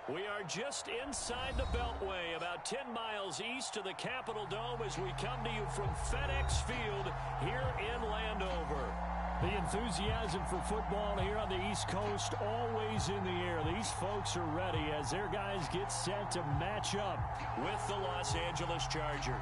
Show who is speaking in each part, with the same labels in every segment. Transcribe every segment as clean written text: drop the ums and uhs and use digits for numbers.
Speaker 1: We are just inside the Beltway, about 10 miles east of the Capitol Dome as we come to you from FedEx Field here in Landover.
Speaker 2: The enthusiasm for football here on the East Coast always in the air. These folks are ready as their guys get set to match up
Speaker 1: with the Los Angeles Chargers.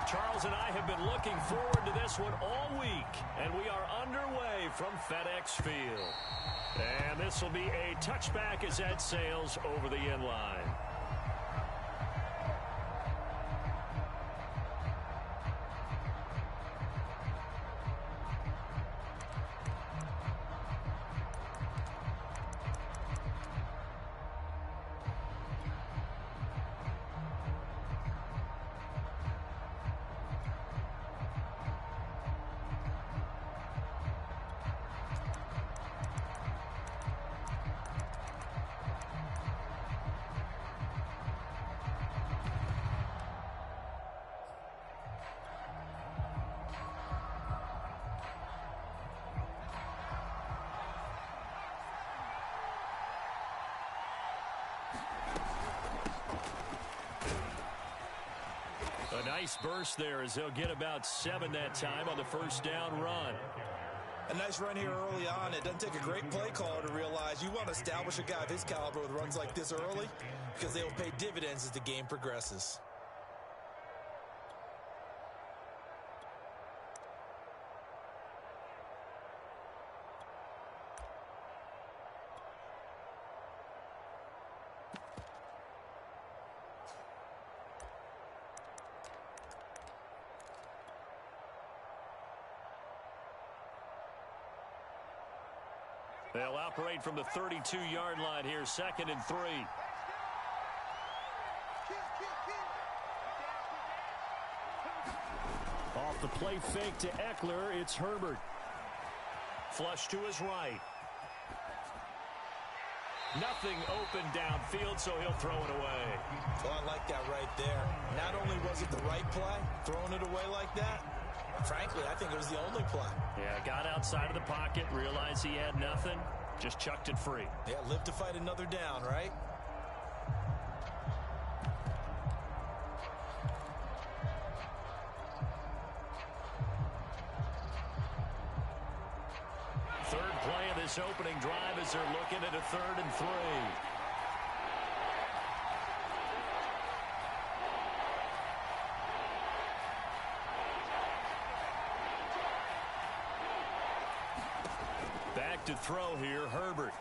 Speaker 1: Charles and I have been looking forward to this one all week, and we are underway from FedEx Field. And this will be a touchback as that sails over the end line. A nice burst there as they'll get about 7 that time on the first down run.
Speaker 3: A nice run here early on. It doesn't take a great play caller to realize you want to establish a guy of his caliber with runs like this early because they will pay dividends as the game progresses.
Speaker 1: They'll operate from the 32-yard line here, 2nd and 3.
Speaker 2: Off the play fake to Eckler, it's Herbert.
Speaker 1: Flush to his right. Nothing open downfield, so he'll throw it away.
Speaker 3: Well, I like that right there. Not only was it the right play, throwing it away like that, frankly, I think it was the only play.
Speaker 1: Yeah, got outside of the pocket, realized he had nothing, just chucked it free.
Speaker 3: Yeah, live to fight another down, right?
Speaker 1: Third play of this opening drive as they're looking at a 3rd and 3. Back to throw here, Herbert.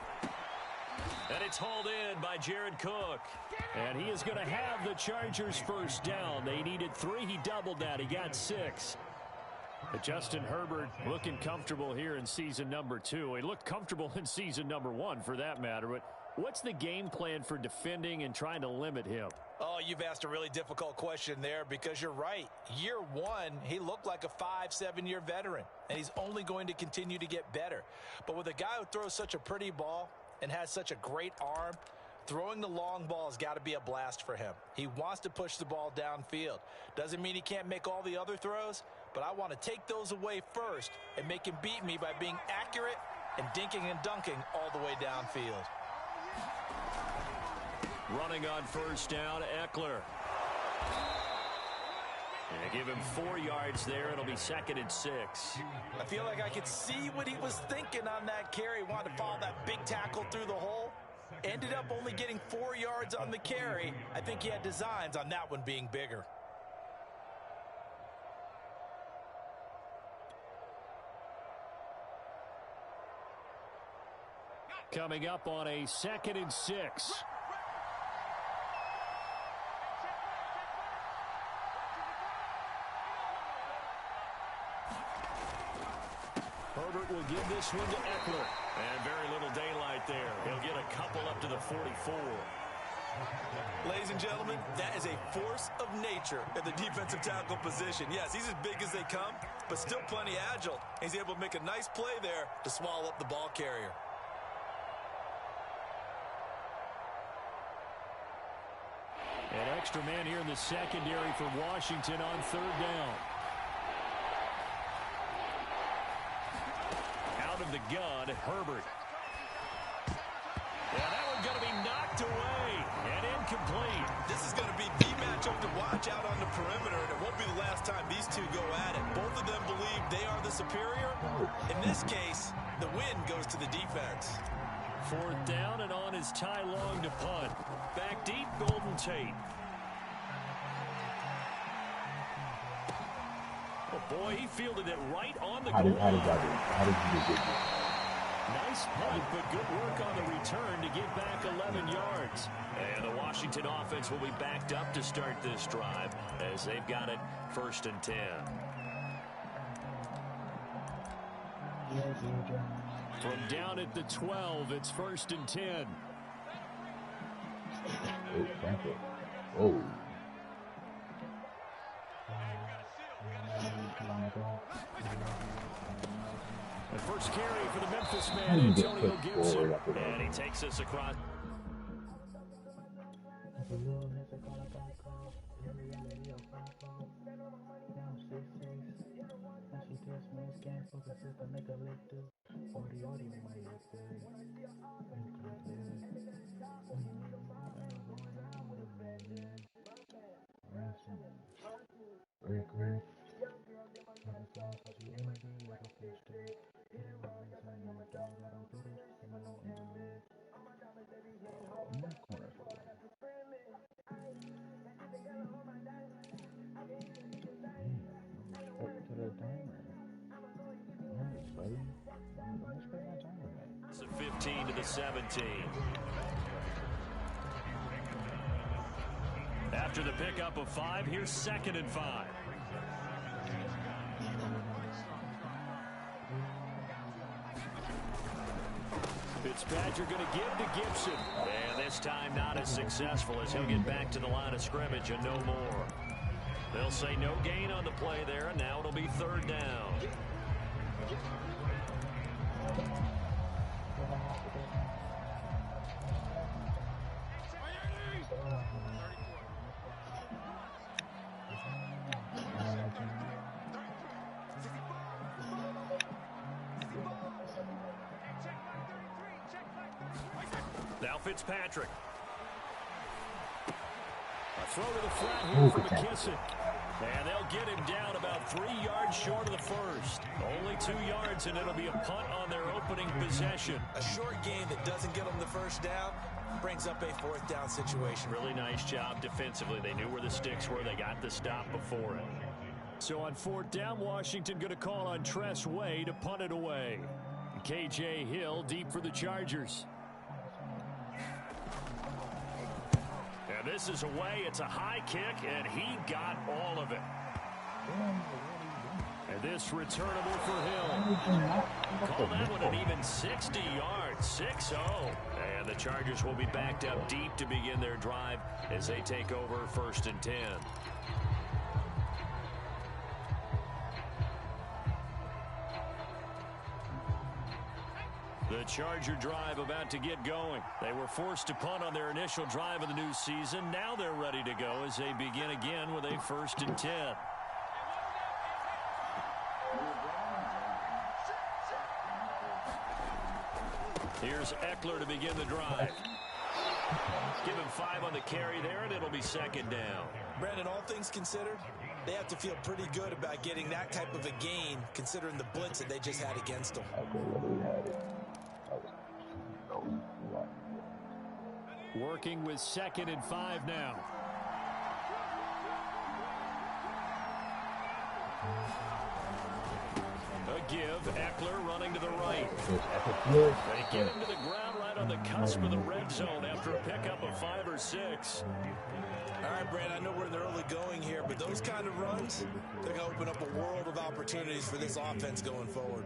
Speaker 1: And it's hauled in by Jared Cook.
Speaker 2: And he is going to have the Chargers first down. They needed 3. He doubled that. He got 6. But Justin Herbert looking comfortable here in season number 2. He looked comfortable in season number 1 for that matter. But what's the game plan for defending and trying to limit him?
Speaker 3: Oh, you've asked a really difficult question there because you're right. Year 1, he looked like a 5-7-year veteran, and he's only going to continue to get better. But with a guy who throws such a pretty ball and has such a great arm, throwing the long ball has got to be a blast for him. He wants to push the ball downfield. Doesn't mean he can't make all the other throws, but I want to take those away first and make him beat me by being accurate and dinking and dunking all the way downfield.
Speaker 1: Running on first down, Eckler. And give him 4 yards there. It'll be 2nd and 6.
Speaker 3: I feel like I could see what he was thinking on that carry. Wanted to follow that big tackle through the hole. Ended up only getting 4 yards on the carry. I think he had designs on that one being bigger.
Speaker 2: Coming up on a 2nd and 6. Herbert will give this one to Eckler.
Speaker 1: And very little daylight there. He'll get a couple up to the 44.
Speaker 3: Ladies and gentlemen, that is a force of nature at the defensive tackle position. Yes, he's as big as they come, but still plenty agile. He's able to make a nice play there to swallow up the ball carrier.
Speaker 2: extra man here in the secondary for Washington on third down. Out of the gun, Herbert. And that one's going to be knocked away and incomplete.
Speaker 3: This is going to be the matchup to watch out on the perimeter, and it won't be the last time these two go at it. Both of them believe they are the superior. In this case, the win goes to the defense.
Speaker 2: Fourth down, and on is Ty Long to punt. Back deep, Golden Tate. Oh, boy, he fielded it right on the goal line.
Speaker 4: How did you do this?
Speaker 2: Nice punt, but good work on the return to get back 11 yards.
Speaker 1: And the Washington offense will be backed up to start this drive as they've got it 1st and 10.
Speaker 2: From down at the 12, it's 1st and 10.
Speaker 4: Oh, Franco. Oh.
Speaker 2: The first carry for the Memphis man, Antonio Gibson.
Speaker 1: And he takes us across. It's a 15 to the 17.
Speaker 2: After the pickup of 5, here's 2nd and 5. Fitzpatrick going to give to Gibson.
Speaker 1: And this time not as successful as he'll get back to the line of scrimmage and no more. They'll say no gain on the play there, and now it'll be 3rd down. Now Fitzpatrick.
Speaker 2: A throw to the flat here for McKissick. And they'll get him down about 3 yards short of the first. Only 2 yards, and it'll be a punt on their opening possession.
Speaker 3: A short gain that doesn't get them the first down brings up a 4th down situation.
Speaker 1: Really nice job defensively. They knew where the sticks were. They got the stop before it.
Speaker 2: So on 4th down, Washington going to call on Tress Way to punt it away. KJ Hill deep for the Chargers.
Speaker 1: And this is away. It's a high kick, and he got all of it.
Speaker 2: And this returnable for Hill.
Speaker 1: Call that one an even 60 yards, 6-0. And the Chargers will be backed up deep to begin their drive as they take over 1st and 10.
Speaker 2: The Charger drive about to get going. They were forced to punt on their initial drive of the new season. Now they're ready to go as they begin again with a 1st and 10. Here's Eckler to begin the drive. Give him 5 on the carry there, and it'll be 2nd down.
Speaker 3: Brandon, all things considered, they have to feel pretty good about getting that type of a gain, considering the blitz that they just had against them.
Speaker 2: Working with 2nd and 5 now. A give, Eckler running to the right. They get him to the ground right on the cusp of the red zone after a pickup of 5 or 6.
Speaker 3: All right, Brandon, I know we're in the early going here, but those kind of runs, they're going to open up a world of opportunities for this offense going forward.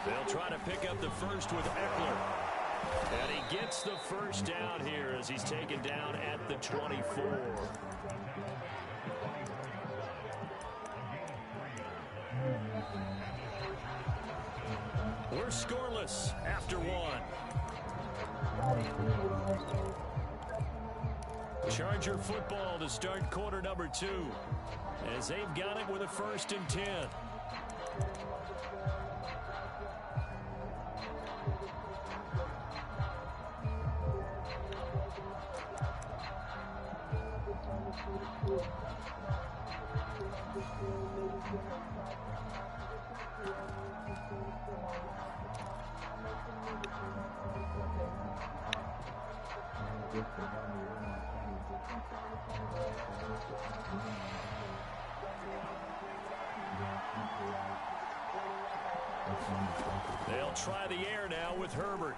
Speaker 2: They'll try to pick up the first with Eckler. And he gets the first down here as he's taken down at the 24. We're scoreless after one. Charger football to start quarter number 2 as they've got it with a 1st and 10. They'll try the air now with Herbert.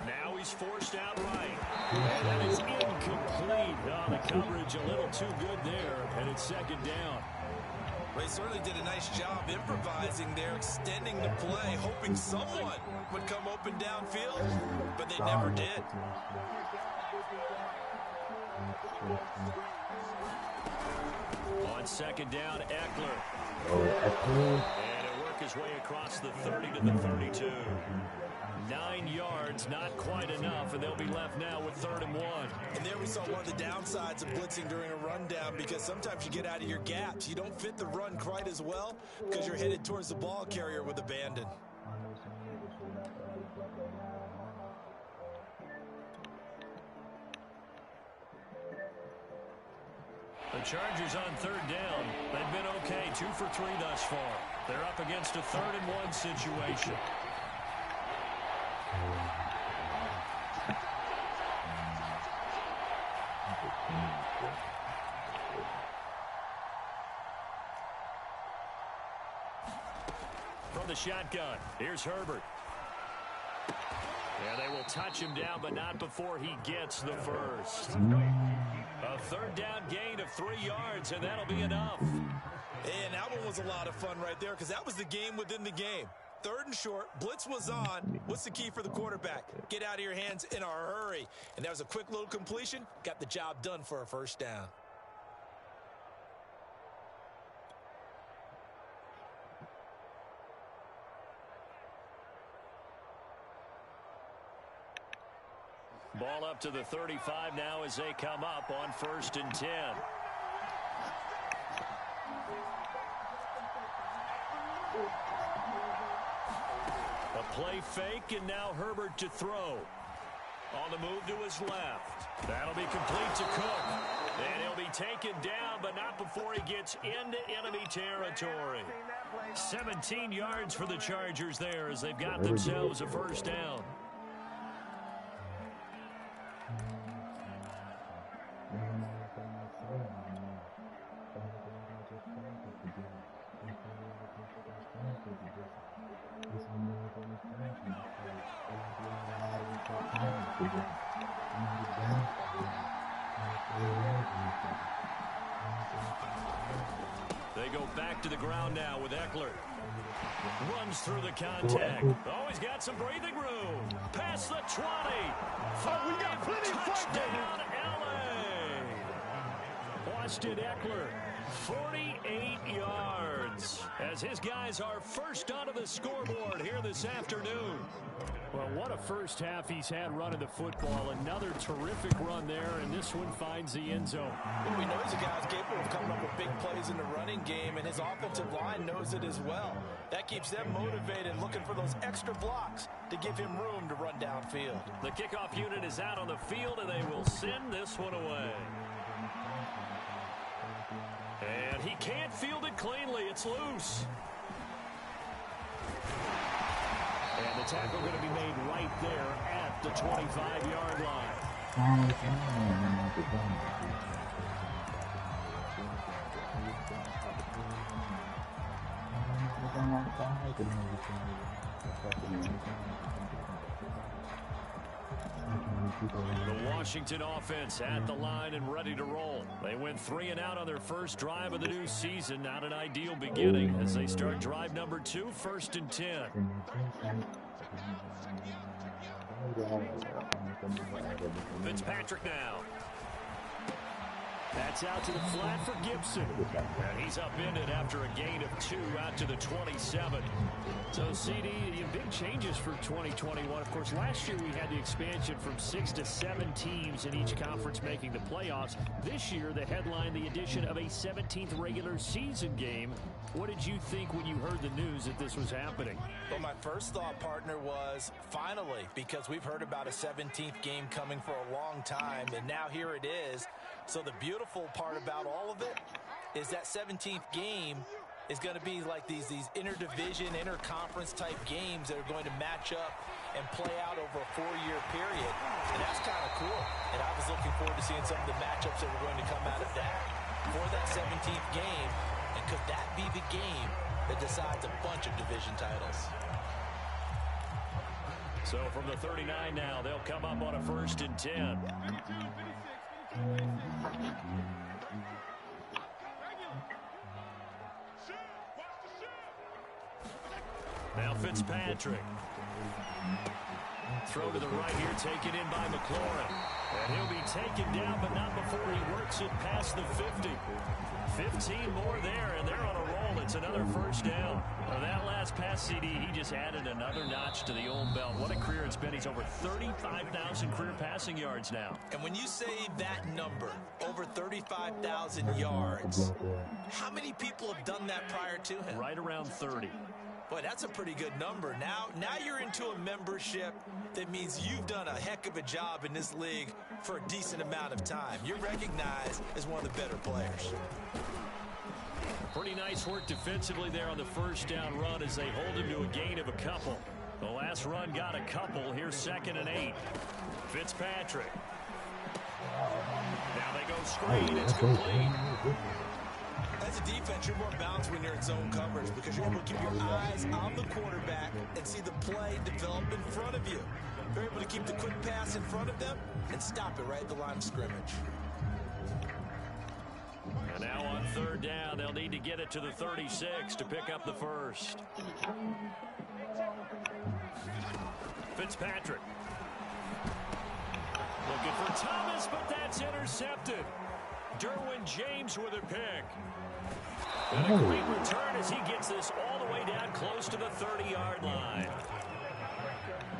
Speaker 2: Now he's forced out right. And that is incomplete. Oh, the coverage a little too good there, and it's 2nd down.
Speaker 3: They certainly did a nice job improvising there, extending the play, hoping someone would come open downfield, but they never did. On 2nd down, Eckler. And he'll work his way across the 30 to the 32. 9 yards, not quite enough, and they'll be left now with 3rd and 1. And there we saw one of the downsides of blitzing during a rundown, because sometimes you get out of your gaps. You don't fit the run quite as well because you're headed towards the ball carrier with abandon.
Speaker 2: The Chargers on 3rd down. They've been okay, 2 for 3 thus far. They're up against a 3rd and 1 situation. From the shotgun, here's Herbert. Yeah, they will touch him down, but not before he gets the first. A 3rd down gain of 3 yards, and that'll be enough.
Speaker 3: And that one was a lot of fun right there, because that was the game within the game. 3rd and short, blitz was on. What's the key for the quarterback? Get out of your hands in a hurry. And that was a quick little completion. Got the job done for a 1st down.
Speaker 2: Ball up to the 35 now as they come up on 1st and 10. A play fake, and now Herbert to throw. On the move to his left. That'll be complete to Cook. And he'll be taken down, but not before he gets into enemy territory. 17 yards for the Chargers there as they've got themselves a 1st down. They go back to the ground now with Eckler. Runs through the contact. Oh, he's got some breathing room. Past the 20.
Speaker 5: We got plenty of
Speaker 2: Touchdown, LA. Austin Eckler, 48 yards. As his guys are first onto the scoreboard here this afternoon. Well, what a first half he's had running the football. Another terrific run there, and this one finds the end zone.
Speaker 3: Well, we know he's a guy who's capable of coming up with big plays in the running game, and his offensive line knows it as well. That keeps them motivated, looking for those extra blocks to give him room to run downfield.
Speaker 2: The kickoff unit is out on the field, and they will send this one away. And he can't field it cleanly. It's loose. And the tackle going to be made right there at the 25-yard line. The Washington offense at the line and ready to roll. They went 3 and out on their first drive of the new season. Not an ideal beginning as they start drive number 2, 1st and 10. Fitzpatrick now. That's out to the flat for Gibson. And he's upended after a gain of 2 out to the 27. So, CD, big changes for 2021. Of course, last year we had the expansion from 6 to 7 teams in each conference making the playoffs. This year, the headline, the addition of a 17th regular season game. What did you think when you heard the news that this was happening?
Speaker 3: Well, my first thought, partner, was finally, because we've heard about a 17th game coming for a long time, and now here it is. So the beautiful part about all of it is that 17th game is going to be like these interdivision, interconference type games that are going to match up and play out over a 4-year period. And that's kind of cool. And I was looking forward to seeing some of the matchups that were going to come out of that for that 17th game. And could that be the game that decides a bunch of division titles?
Speaker 2: So from the 39 now, they'll come up on a 1st and 10. Now Fitzpatrick. Throw to the right here, taken in by McLaurin. And he'll be taken down, but not before he works it past the 50. 15 more there, and they're on a roll. It's another 1st down. Well, that last pass, CD, he just added another notch to the old belt. What a career it's been. He's over 35,000 career passing yards now.
Speaker 3: And when you say that number, over 35,000 yards, how many people have done that prior to him?
Speaker 2: Right around 30.
Speaker 3: Boy, that's a pretty good number. Now you're into a membership that means you've done a heck of a job in this league for a decent amount of time. You're recognized as one of the better players.
Speaker 2: Pretty nice work defensively there on the 1st down run as they hold him to a gain of a couple. The last run got a couple. Here's 2nd and 8. Fitzpatrick. Now they go screen. It's complete.
Speaker 3: As a defense, you're more balanced when you're in zone coverage because you're able to keep your eyes on the quarterback and see the play develop in front of you. You're able to keep the quick pass in front of them and stop it right at the line of scrimmage.
Speaker 2: And now on 3rd down, they'll need to get it to the 36 to pick up the 1st. Fitzpatrick. Looking for Thomas, but that's intercepted. Derwin James with a pick. And a great return as he gets this all the way down close to the 30-yard line.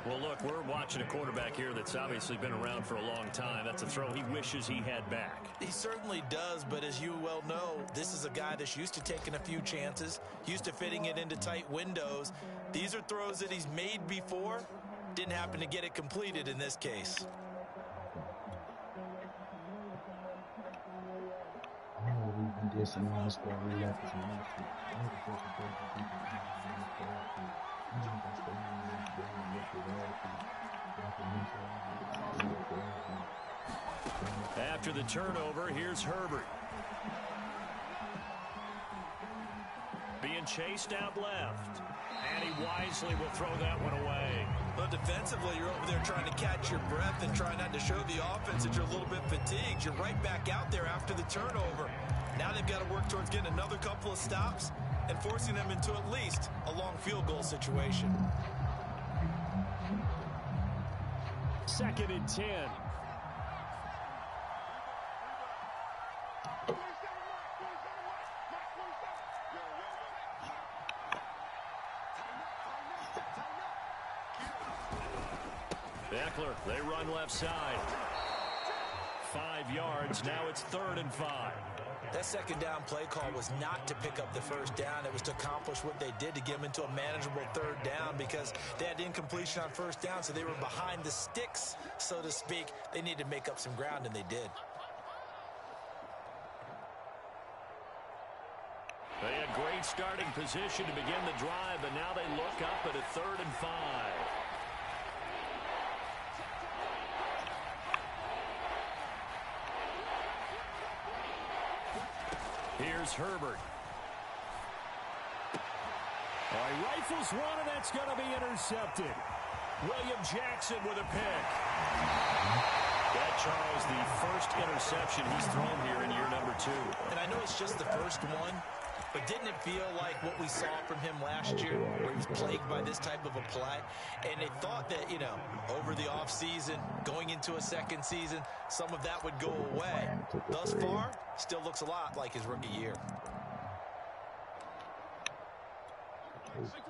Speaker 2: Well, look, we're watching a quarterback here that's obviously been around for a long time. That's a throw he wishes he had back.
Speaker 3: He certainly does, but as you well know, this is a guy that's used to taking a few chances, used to fitting it into tight windows. These are throws that he's made before. Didn't happen to get it completed in this case.
Speaker 2: After the turnover, here's Herbert. Being chased out left. And he wisely will throw that one away.
Speaker 3: Well, defensively, you're over there trying to catch your breath and try not to show the offense that you're a little bit fatigued. You're right back out there after the turnover. Now they've got to work towards getting another couple of stops and forcing them into at least a long field goal situation.
Speaker 2: 2nd and 10. Eckler, they run left side. 5 yards. Now it's 3rd and 5.
Speaker 3: That 2nd down play call was not to pick up the 1st down. It was to accomplish what they did to get them into a manageable 3rd down because they had incompletion on 1st down, so they were behind the sticks, so to speak. They needed to make up some ground, and they did.
Speaker 2: They had great starting position to begin the drive, but now they look up at a 3rd and 5. Here's Herbert. He rifles one, and that's going to be intercepted. William Jackson with a pick. That, Charles, the first interception he's thrown here in year number 2.
Speaker 3: And I know it's just the first one, but didn't it feel like what we saw from him last year, where he was plagued by this type of a play? And they thought that, you know, over the offseason, going into a second season, some of that would go away. Thus far, still looks a lot like his rookie year.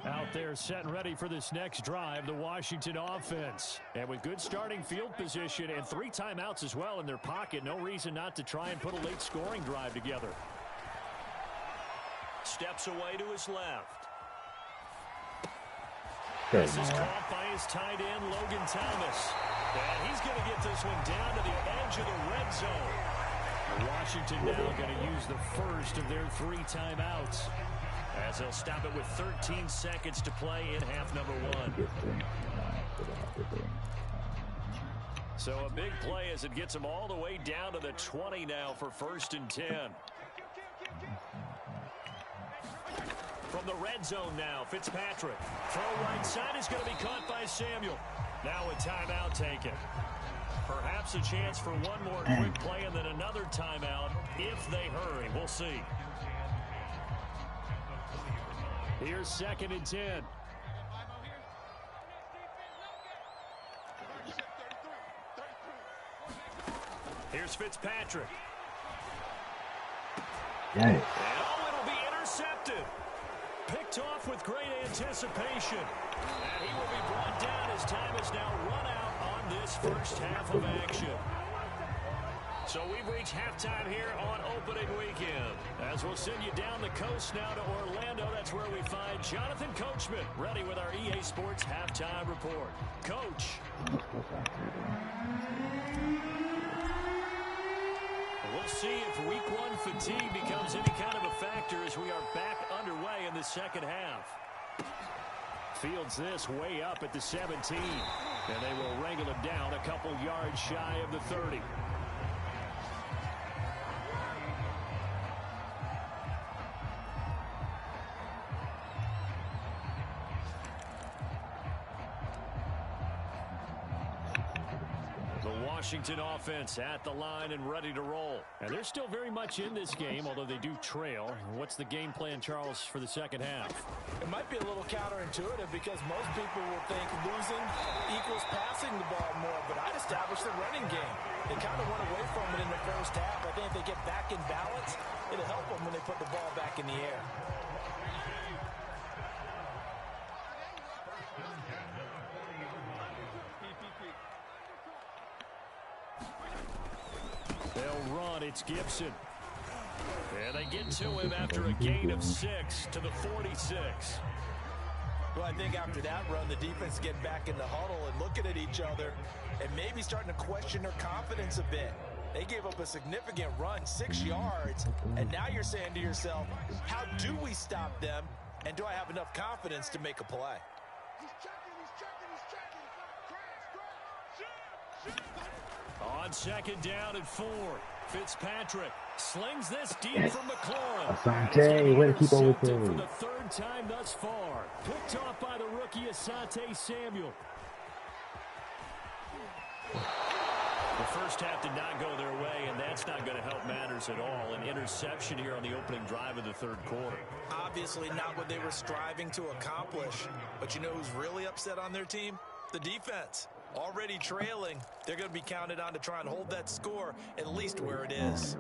Speaker 2: Out there set and ready for this next drive, the Washington offense. And with good starting field position and 3 timeouts as well in their pocket, no reason not to try and put a late scoring drive together.
Speaker 1: Steps away to his left.
Speaker 2: This is caught by his tight end, Logan Thomas. And he's going to get this one down to the edge of the red zone. Washington now going to use the first of their 3 timeouts, as they'll stop it with 13 seconds to play in half number 1. So a big play as it gets them all the way down to the 20 now for 1st and 10. From the red zone now, Fitzpatrick. Throw right side is going to be caught by Samuel. Now a timeout taken. Perhaps a chance for one more quick play and then another timeout if they hurry. We'll see. Here's 2nd and 10. Here's Fitzpatrick.
Speaker 4: Yes.
Speaker 2: And it'll be intercepted. Picked off with great anticipation. And he will be brought down as time is now run out on this first half of action. So we've reached halftime here on opening weekend. As we'll send you down the coast now to Orlando, that's where we find Jonathan Coachman, ready with our EA Sports halftime report. Coach. We'll see if week 1 fatigue becomes any kind of a factor as we are back underway in the second half. Fields this way up at the 17. And they will wrangle him down a couple yards shy of the 30. Washington offense at the line and ready to roll. And they're still very much in this game, although they do trail. What's the game plan, Charles, for the second half?
Speaker 3: It might be a little counterintuitive because most people will think losing equals passing the ball more, but I'd establish the running game. They kind of went away from it in the first half. I think if they get back in balance, it'll help them when they put the ball back in the air.
Speaker 2: They'll run. It's Gibson. And they get to him after a gain of 6 to the 46.
Speaker 3: Well, I think after that run, the defense get back in the huddle and looking at each other and maybe starting to question their confidence a bit. They gave up a significant run, 6 yards, and now you're saying to yourself, how do we stop them, and do I have enough confidence to make a play?
Speaker 2: On 2nd down and 4, Fitzpatrick slings this deep from McLaurin.
Speaker 4: Asante, way to keep over
Speaker 2: for
Speaker 4: there.
Speaker 2: the 3rd time thus far. Picked off by the rookie Asante Samuel. The first half did not go their way, and that's not going to help matters at all. An interception here on the opening drive of the 3rd quarter.
Speaker 3: Obviously not what they were striving to accomplish. But you know who's really upset on their team? The defense. Already trailing, they're going to be counted on to try and hold that score at least where it is.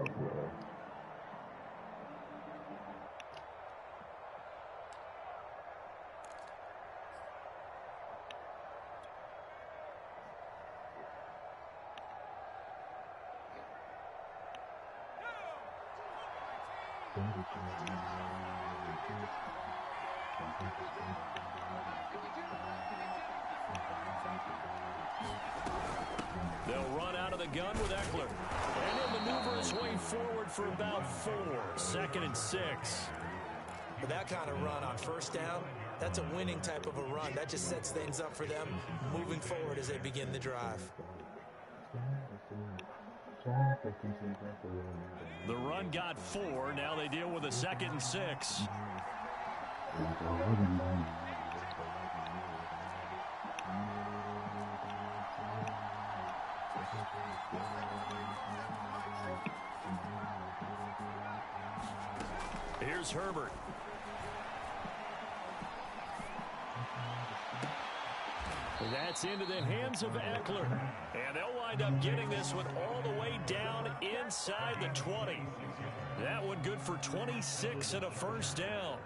Speaker 2: They'll run out of the gun with Eckler. And he'll maneuver his way forward for about 4. 2nd and 6.
Speaker 3: With that kind of run on 1st down, that's a winning type of a run. That just sets things up for them moving forward as they begin the drive.
Speaker 2: The run got 4. Now they deal with a 2nd and 6. Here's Herbert. That's into the hands of Eckler. And they'll wind up getting this one all the way down inside the 20. That one good for 26 and a first down.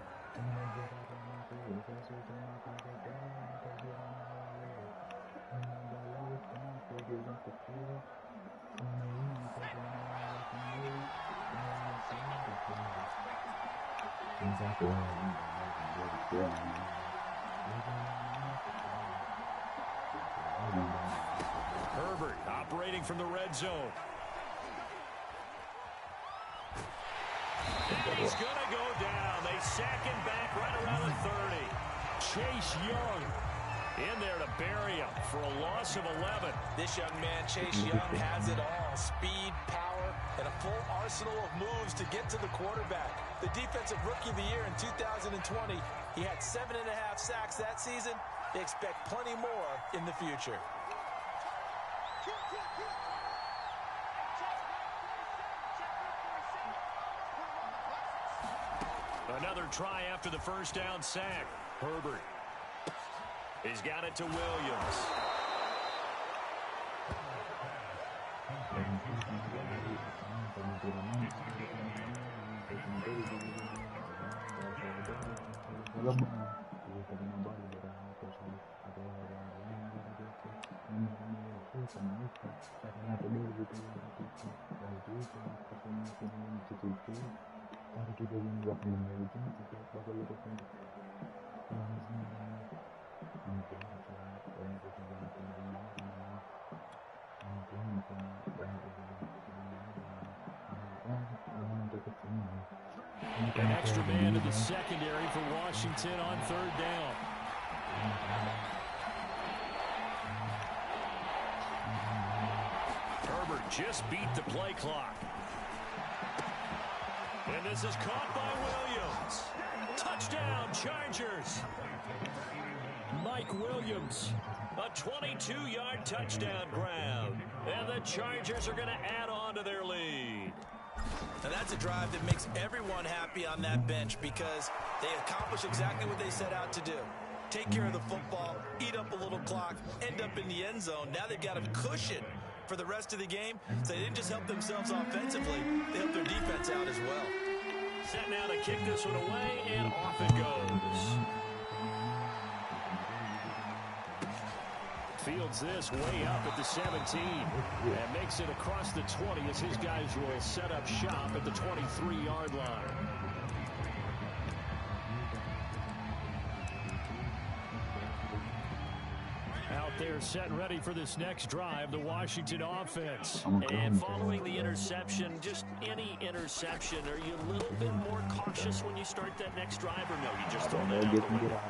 Speaker 2: Herbert operating from the red zone. And he's going to go down. They sack him back right around the 30. Chase Young in there to bury him for a loss of 11.
Speaker 3: This young man, Chase Young, has it all. Speed, power, and a full arsenal of moves to get to the quarterback. The Defensive Rookie of the Year in 2020. He had 7.5 sacks that season. They expect plenty more in the future.
Speaker 2: Another try after the first down sack. Herbert. He's got it to Williams. An extra man to the secondary for Washington on third down. Herbert just beat the play clock. And this is caught by Williams. Touchdown, Chargers. Mike Williams, a 22-yard touchdown grab. And the Chargers are going to add on to their lead.
Speaker 3: And that's a drive that makes everyone happy on that bench because they accomplish exactly what they set out to do. Take care of the football, eat up a little clock, end up in the end zone. Now they've got a cushion for the rest of the game. So they didn't just help themselves offensively, they helped their defense out as well.
Speaker 2: Set now to kick this one away, and off it goes. Fields this way up at the 17 and makes it across the 20 as his guys will set up shop at the 23-yard line. Out there set and ready for this next drive, the Washington offense. And following the interception, just any interception, are you a little bit more cautious when you start that next drive, or no, you just throw that out the window?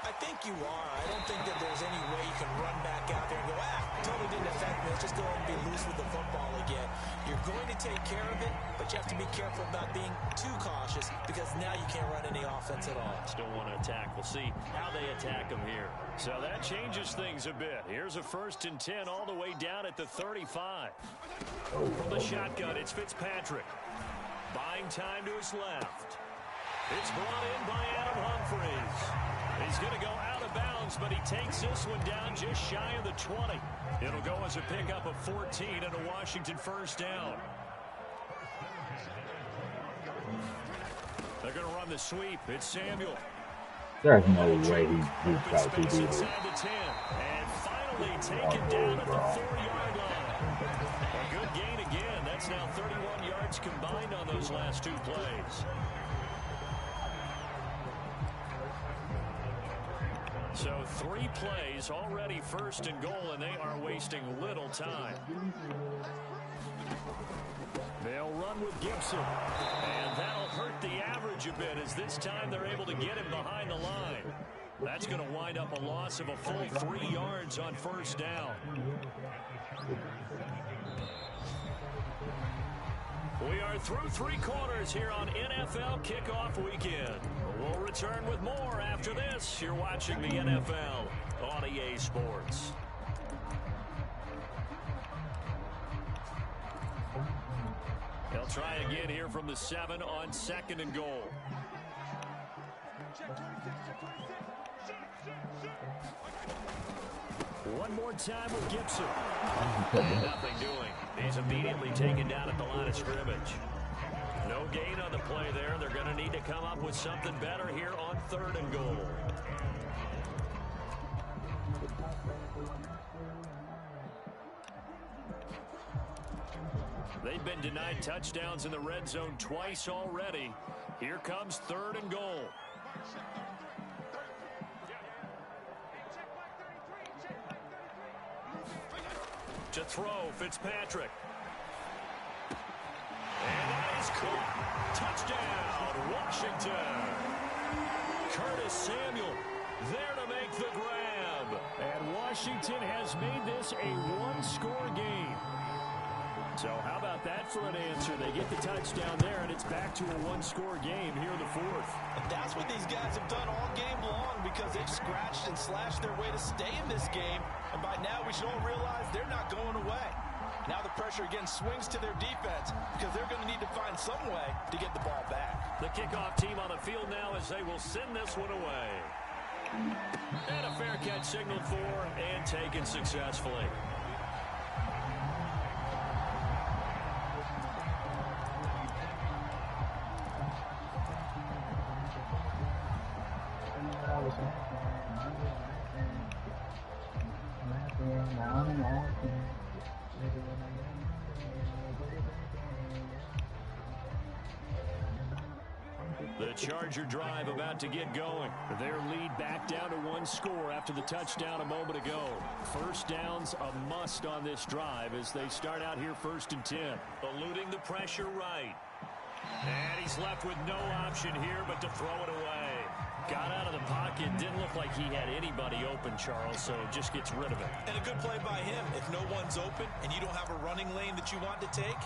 Speaker 3: I think you are. I don't think that there's any way you can run back out there and go, totally didn't affect me. Let's just go and be loose with the football again. You're going to take care of it, but you have to be careful about being too cautious because now you can't run any offense at all.
Speaker 2: Still want to attack. We'll see how they attack them here. So that changes things a bit. Here's a 1st and 10 all the way down at the 35. From the shotgun, it's Fitzpatrick. Buying time to his left. It's brought in by Adam Humphries. He's going to go out of bounds, but he takes this one down just shy of the 20. It'll go as a pickup of 14 and a Washington first down. They're going to run the sweep. It's Samuel.
Speaker 4: There's no way he tried to do this.
Speaker 2: Inside the 10, and finally taken down at the 4-yard line. A good gain again. That's now 31 yards combined on those last two plays. So 3 plays already 1st and goal, and they are wasting little time. They'll run with Gibson, and that'll hurt the average a bit as this time they're able to get him behind the line. That's going to wind up a loss of a full 3 yards on first down. We are through 3 quarters here on NFL Kickoff Weekend. We'll return with more after this. You're watching the NFL on EA Sports. try again here from the 7 on 2nd and goal. One more time with Gibson. And nothing doing. He's immediately taken down at the line of scrimmage. No gain on the play there. They're going to need to come up with something better here on 3rd and goal. They've been denied touchdowns in the red zone twice already. Here comes 3rd and goal. To throw, Fitzpatrick. And that is caught. Touchdown, Washington. Curtis Samuel there to make the grab. And Washington has made this a one-score game. So how about that for an answer? They get the touchdown there, and it's back to a one-score game here in the 4th.
Speaker 3: And that's what these guys have done all game long because they've scratched and slashed their way to stay in this game. And by now, we should all realize they're not going away. Now the pressure again swings to their defense because they're going to need to find some way to get the ball back.
Speaker 2: The kickoff team on the field now as they will send this one away. And a fair catch signaled for and taken successfully. The Charger drive about to get going. Their lead back down to one score after the touchdown a moment ago. First down's a must on this drive as they start out here 1st and 10. Eluding the pressure right. And he's left with no option here but to throw it away. Got out of the pocket. Didn't look like he had anybody open, Charles, so just gets rid of it.
Speaker 3: And a good play by him. If no one's open and you don't have a running lane that you want to take,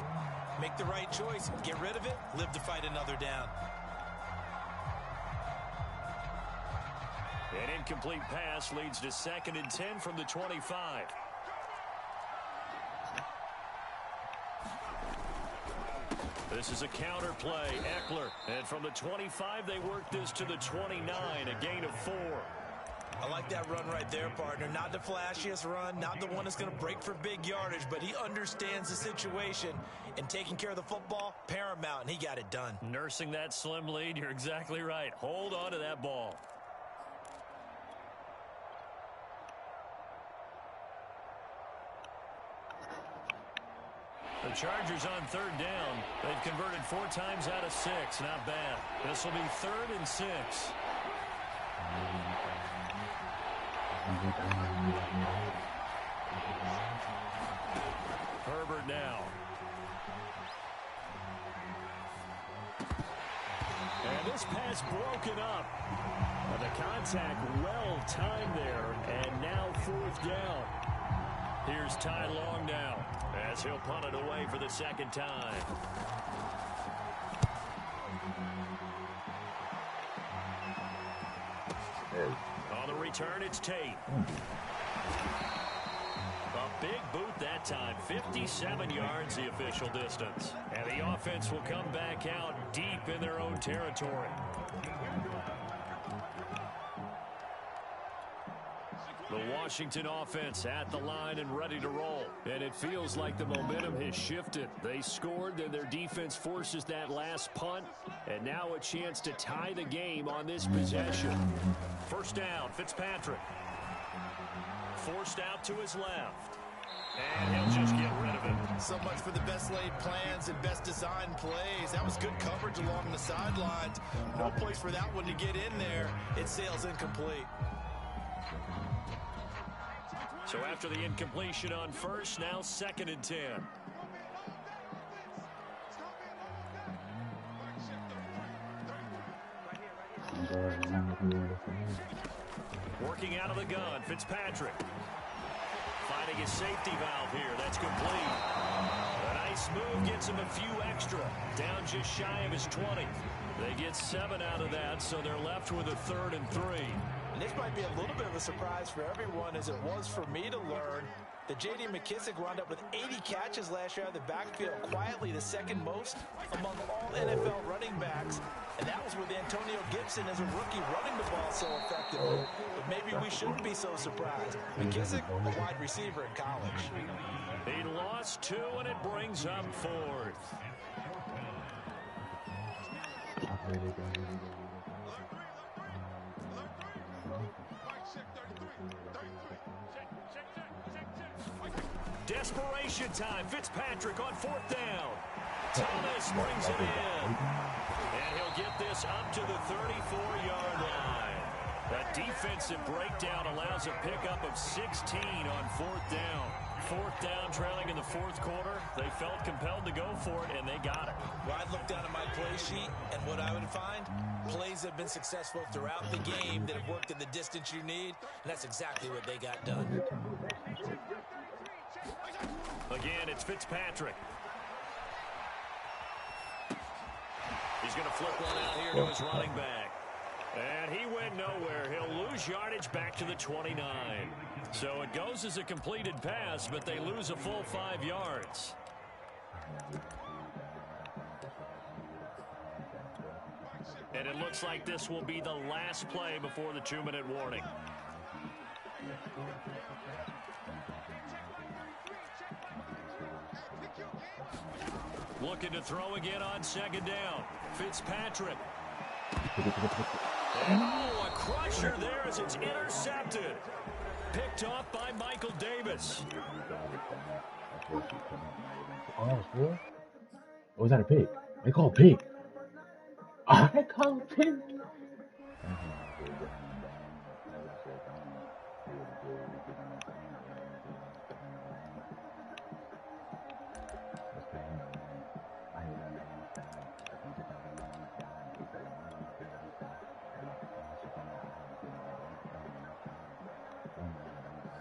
Speaker 3: make the right choice. Get rid of it. Live to fight another down.
Speaker 2: An incomplete pass leads to 2nd and 10 from the 25. This is a counter play. Eckler. And from the 25, they work this to the 29, a gain of 4.
Speaker 3: I like that run right there, partner. Not the flashiest run, not the one that's going to break for big yardage, but he understands the situation, and taking care of the football, paramount, and he got it done.
Speaker 2: Nursing that slim lead, you're exactly right. Hold on to that ball. The Chargers on 3rd down. They've converted 4 times out of 6. Not bad. This will be 3rd and 6. Herbert now. And this pass broken up. The contact well timed there. And now 4th down. Here's Ty Long now as he'll punt it away for the 2nd time. On the return, it's Tate. A big boot that time. 57 yards the official distance. And the offense will come back out deep in their own territory. The Washington offense at the line and ready to roll. And it feels like the momentum has shifted. They scored, then their defense forces that last punt. And now a chance to tie the game on this possession. First down, Fitzpatrick. Forced out to his left. And he'll just get rid of it.
Speaker 3: So much for the best laid plans and best designed plays. That was good coverage along the sidelines. No place for that one to get in there. It sails incomplete.
Speaker 2: So after the incompletion on first, now 2nd and 10. Working out of the gun, Fitzpatrick. Finding his safety valve here. That's complete. A nice move gets him a few extra. Down just shy of his 20. They get 7 out of that, so they're left with a 3rd and 3.
Speaker 3: And this might be a little bit of a surprise for everyone, as it was for me to learn that J.D. McKissic wound up with 80 catches last year out of the backfield, quietly the second most among all NFL running backs. And that was with Antonio Gibson as a rookie running the ball so effectively. But maybe we shouldn't be so surprised. McKissic, a wide receiver in college.
Speaker 2: He lost 2, and it brings up 4th. Desperation time. Fitzpatrick on 4th down. Thomas brings it in. And he'll get this up to the 34-yard line. That defensive breakdown allows a pickup of 16 on 4th down. 4th down, trailing in the 4th quarter. They felt compelled to go for it, and they got it.
Speaker 3: Well, I'd look down at my play sheet, and what I would find, plays have been successful throughout the game that have worked in the distance you need, and that's exactly what they got done.
Speaker 2: Again, it's Fitzpatrick. He's going to flip one out here to his running back. And he went nowhere. He'll lose yardage back to the 29. So it goes as a completed pass, but they lose a full 5 yards. And it looks like this will be the last play before the 2-minute warning. Looking to throw again on 2nd down. Fitzpatrick. And a crusher there as it's intercepted. Picked off by Michael Davis.
Speaker 4: Oh, what? Was that a pig? They call it pig. I call it pig.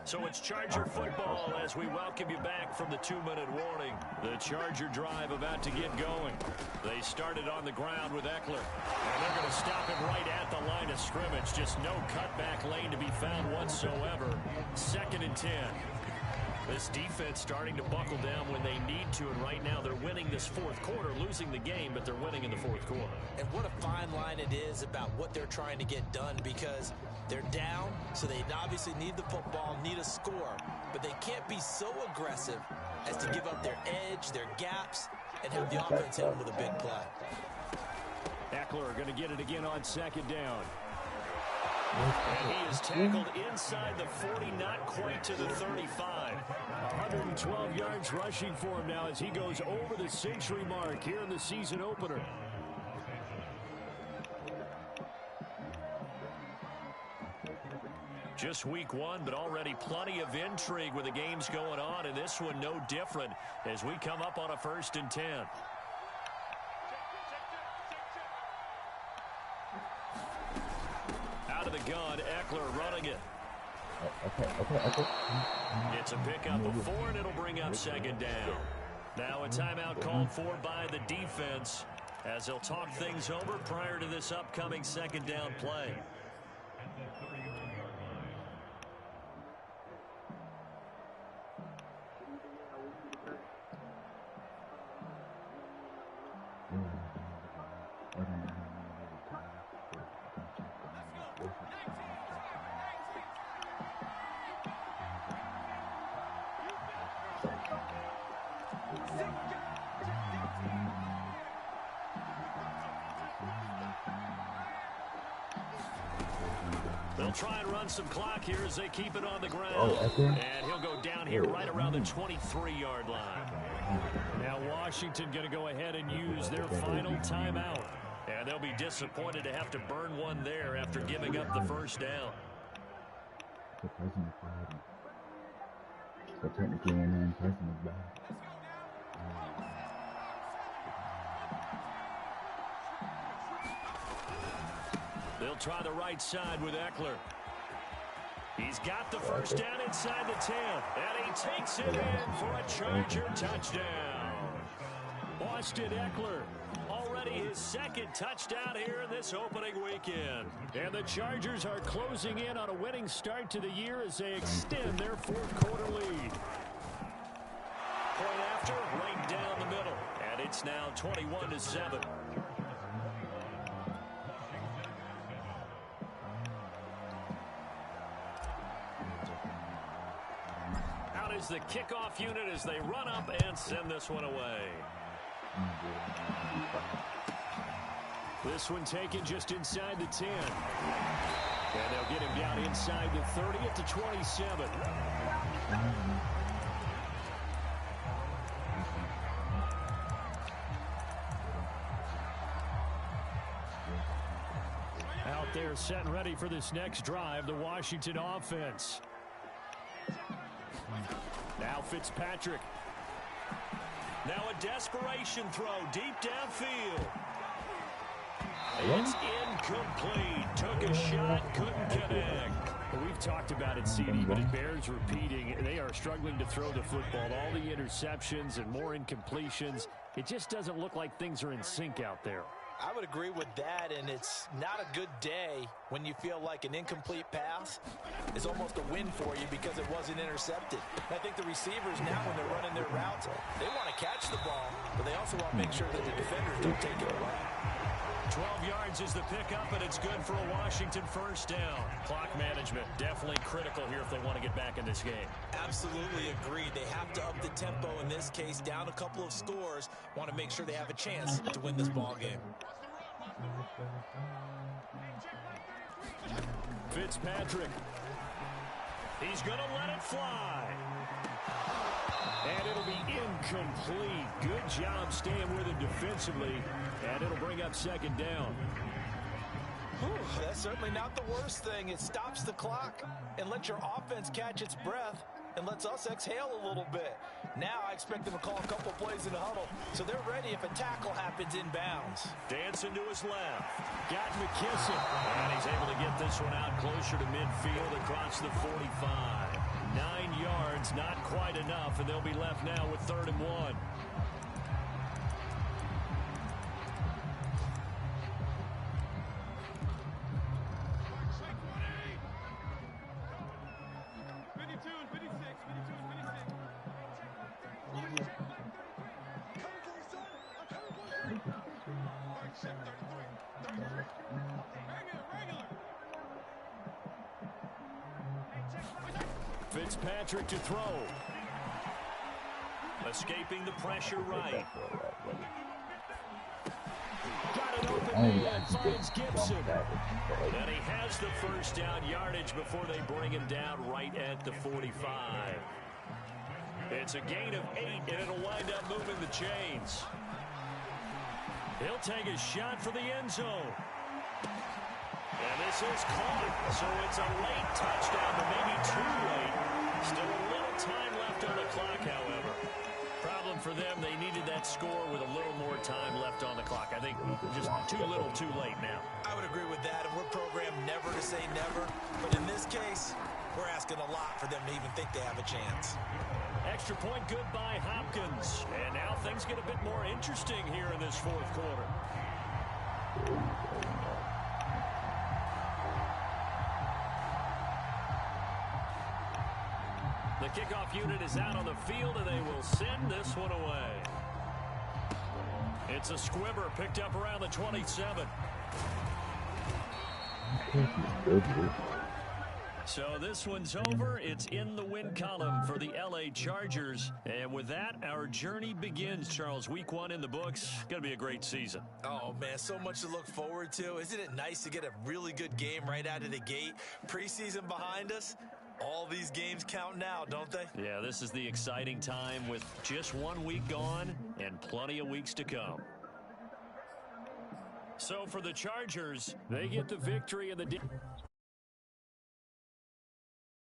Speaker 2: So it's Charger football as we welcome you back from the 2-minute warning. The Charger drive about to get going. They started on the ground with Eckler. And they're going to stop him right at the line of scrimmage. Just no cutback lane to be found whatsoever. 2nd and 10. This defense starting to buckle down when they need to, and right now they're winning this 4th quarter, losing the game, but they're winning in the 4th quarter.
Speaker 3: And what a fine line it is about what they're trying to get done, because they're down, so they obviously need the football, need a score, but they can't be so aggressive as to give up their edge, their gaps, and have the offense hit them with a big play.
Speaker 2: Eckler going to get it again on 2nd down. And he is tackled inside the 40, not quite to the 35. 112 yards rushing for him now as he goes over the century mark here in the season opener. Just week 1, but already plenty of intrigue with the games going on, and this one no different as we come up on a 1st and 10. Out of the gun, Eckler running it.
Speaker 4: Okay.
Speaker 2: It's a pickup of 4, and it'll bring up 2nd down. Now a timeout called for by the defense as they'll talk things over prior to this upcoming 2nd down play. They'll try and run some clock here as they keep it on the ground. And he'll go down here right around the 23-yard line. Now Washington going to go ahead and use their final timeout. And they'll be disappointed to have to burn one there after giving up the 1st down.
Speaker 4: So technically, one person is bad.
Speaker 2: They'll try the right side with Eckler. He's got the 1st down inside the 10. And he takes it in for a Charger touchdown. Austin Eckler already already his second touchdown here in this opening weekend. And the Chargers are closing in on a winning start to the year as they extend their fourth-quarter lead. Point after, right down the middle. And it's now 21-7. Out is the kickoff unit as they run up and send this one away. This one taken just inside the 10. And they'll get him down inside the 30 at the 27. Out there set and ready for this next drive, the Washington offense. Now Fitzpatrick. Now a desperation throw deep downfield. It's incomplete. Took a shot, couldn't connect. Well, we've talked about it, CD, but it bears repeating. They are struggling to throw the football. All the interceptions and more incompletions. It just doesn't look like things are in sync out there.
Speaker 3: I would agree with that, and it's not a good day when you feel like an incomplete pass is almost a win for you because it wasn't intercepted. I think the receivers now, when they're running their routes, they want to catch the ball, but they also want to make sure that the defenders don't take it away.
Speaker 2: 12 yards is the pickup, and it's good for a Washington first down. Clock management, definitely critical here if they want to get back in this game.
Speaker 3: Absolutely agreed. They have to up the tempo in this case, down a couple of scores. Want to make sure they have a chance to win this ball game.
Speaker 2: Fitzpatrick. He's going to let it fly. And it'll be incomplete. Good job staying with him defensively. And it'll bring up second down.
Speaker 3: Whew, that's certainly not the worst thing. It stops the clock and lets your offense catch its breath and lets us exhale a little bit. Now I expect them to call a couple plays in the huddle, so they're ready if a tackle happens inbounds.
Speaker 2: Dancing to his left. Got McKissick. And he's able to get this one out closer to midfield across the 45. 9 yards, not quite enough, and they'll be left now with 3rd and 1. Fitzpatrick to throw. Escaping the pressure right. Got an open man, finds Gibson. And he has the first down yardage before they bring him down right at the 45. It's a gain of 8, and it'll wind up moving the chains. He'll take a shot for the end zone. And this is caught, so it's a late touchdown, but maybe too late. Still a little time left on the clock, however. Problem for them, they needed that score with a little more time left on the clock. I think just too little, too late now.
Speaker 3: I would agree with that, and we're programmed never to say never. But in this case, we're asking a lot for them to even think they have a chance.
Speaker 2: Extra point good by Hopkins. And now things get a bit more interesting here in this fourth quarter. The kickoff unit is out on the field, and they will send this one away. It's a squibber picked up around the 27. So this one's over. It's in the win column for the LA Chargers. And with that, our journey begins, Charles. Week 1 in the books. Going to be a great season.
Speaker 3: Oh, man, so much to look forward to. Isn't it nice to get a really good game right out of the gate? Preseason behind us. All these games count now, don't they?
Speaker 2: Yeah, this is the exciting time with just 1 week gone and plenty of weeks to come. So for the Chargers, they get the victory in the